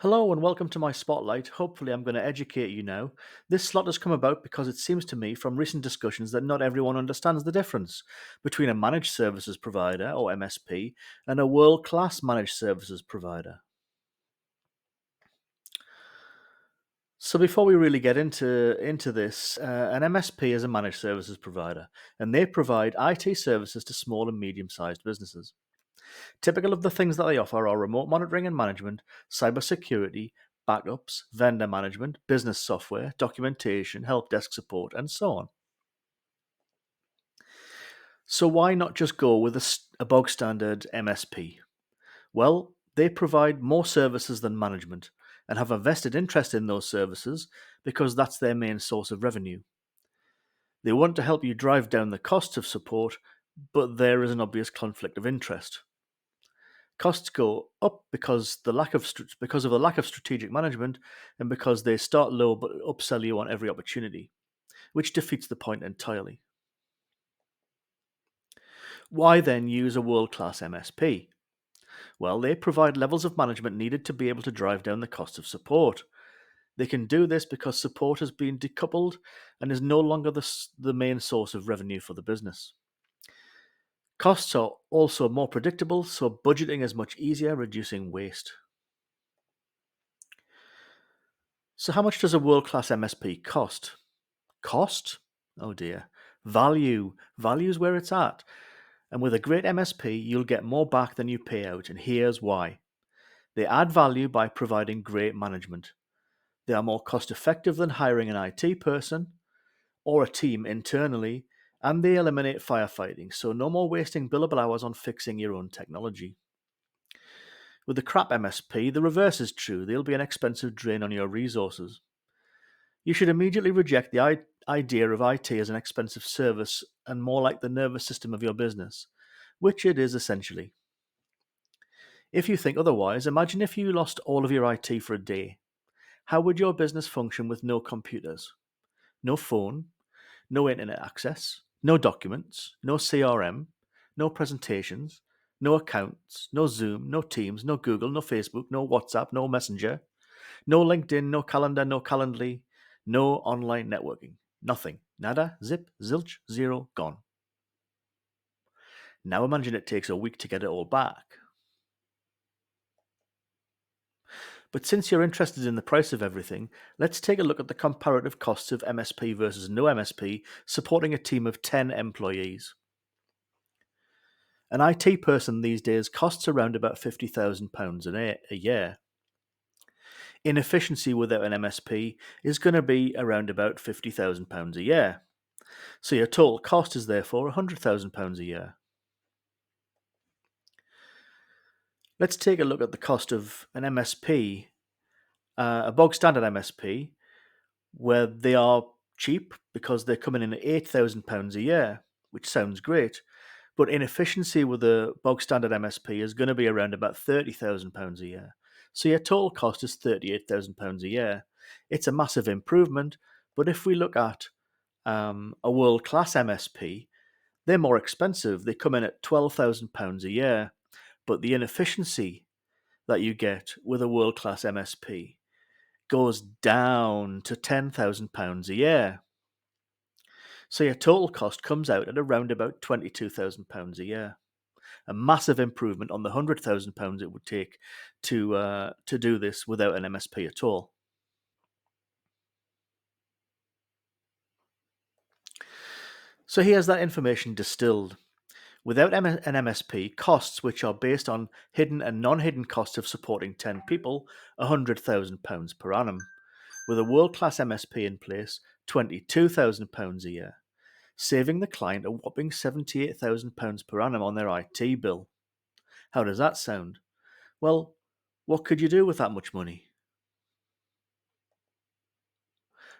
Hello and welcome to my spotlight. Hopefully, I'm going to educate you now. This slot has come about because it seems to me from recent discussions that not everyone understands the difference between a managed services provider, or MSP, and a world class managed services provider. So, before we really get into this, an MSP is a managed services provider, and they provide IT services to small and medium sized businesses. Typical of the things that they offer are remote monitoring and management, cybersecurity, backups, vendor management, business software, documentation, help desk support, and so on. So why not just go with a bog standard MSP? Well, they provide more services than management and have a vested interest in those services because that's their main source of revenue. They want to help you drive down the costs of support, but there is an obvious conflict of interest. Costs go up because of the lack of strategic management and because they start low but upsell you on every opportunity, which defeats the point entirely. Why then use a world-class MSP? Well, they provide levels of management needed to be able to drive down the cost of support. They can do this because support has been decoupled and is no longer the main source of revenue for the business. Costs are also more predictable, so budgeting is much easier, reducing waste. So, how much does a world class MSP cost? Cost? Oh dear. Value. Value's where it's at. And with a great MSP, you'll get more back than you pay out, and here's why. They add value by providing great management. They are more cost effective than hiring an IT person or a team internally, and they eliminate firefighting, so no more wasting billable hours on fixing your own technology. With the crap MSP, the reverse is true. They'll be an expensive drain on your resources. You should immediately reject the idea of IT as an expensive service and more like the nervous system of your business, which it is essentially. If you think otherwise, imagine if you lost all of your IT for a day. How would your business function with no computers, no phone, no internet access, no documents, no CRM, no presentations, no accounts, no Zoom, no Teams, no Google, no Facebook, no WhatsApp, no Messenger, no LinkedIn, no calendar, no Calendly, no online networking. Nothing. Nada, zip, zilch, zero, gone. Now imagine it takes a week to get it all back. But since you're interested in the price of everything, let's take a look at the comparative costs of MSP versus no MSP supporting a team of 10 employees. An IT person these days costs around about £50,000 a year. Inefficiency without an MSP is going to be around about £50,000 a year. So your total cost is therefore £100,000 a year. Let's take a look at the cost of an MSP, a bog standard MSP, where they are cheap because they're coming in at £8,000 a year, which sounds great. But inefficiency with a bog standard MSP is going to be around about £30,000 a year. So your total cost is £38,000 a year. It's a massive improvement, but if we look at a world class MSP, they're more expensive. They come in at £12,000 a year, but the inefficiency that you get with a world class MSP goes down to £10,000 a year. So your total cost comes out at around about £22,000 a year. A massive improvement on the £100,000 it would take to do this without an MSP at all. So here's that information distilled. Without an MSP, costs which are based on hidden and non-hidden costs of supporting 10 people, £100,000 per annum. With a world-class MSP in place, £22,000 a year, saving the client a whopping £78,000 per annum on their IT bill. How does that sound? Well, what could you do with that much money?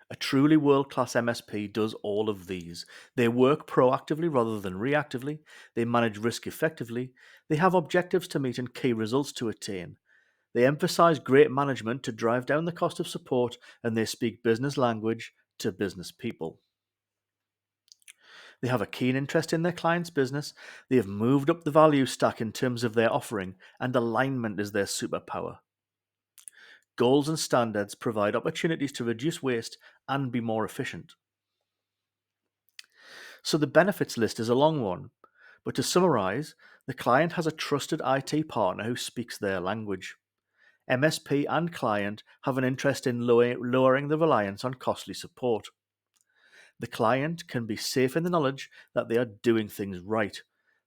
A truly world class MSP does all of these. They work proactively rather than reactively. They manage risk effectively. They have objectives to meet and key results to attain. They emphasize great management to drive down the cost of support, and they speak business language to business people. They have a keen interest in their client's business. They have moved up the value stack in terms of their offering, and alignment is their superpower. Goals and standards provide opportunities to reduce waste and be more efficient. So the benefits list is a long one, but to summarize, the client has a trusted IT partner who speaks their language. MSP and client have an interest in lowering the reliance on costly support. The client can be safe in the knowledge that they are doing things right.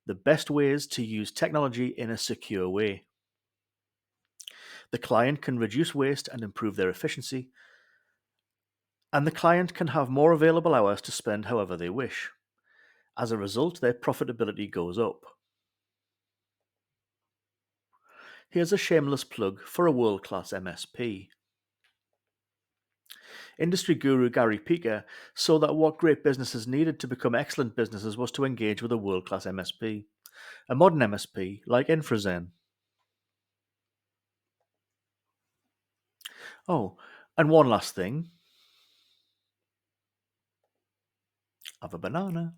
The best ways to use technology in a secure way. The client can reduce waste and improve their efficiency, and the client can have more available hours to spend however they wish. As a result, their profitability goes up. Here's a shameless plug for a world class MSP. Industry guru Gary Peaker saw that what great businesses needed to become excellent businesses was to engage with a world class MSP, a modern MSP like InfraZen. Oh, and one last thing, have a banana.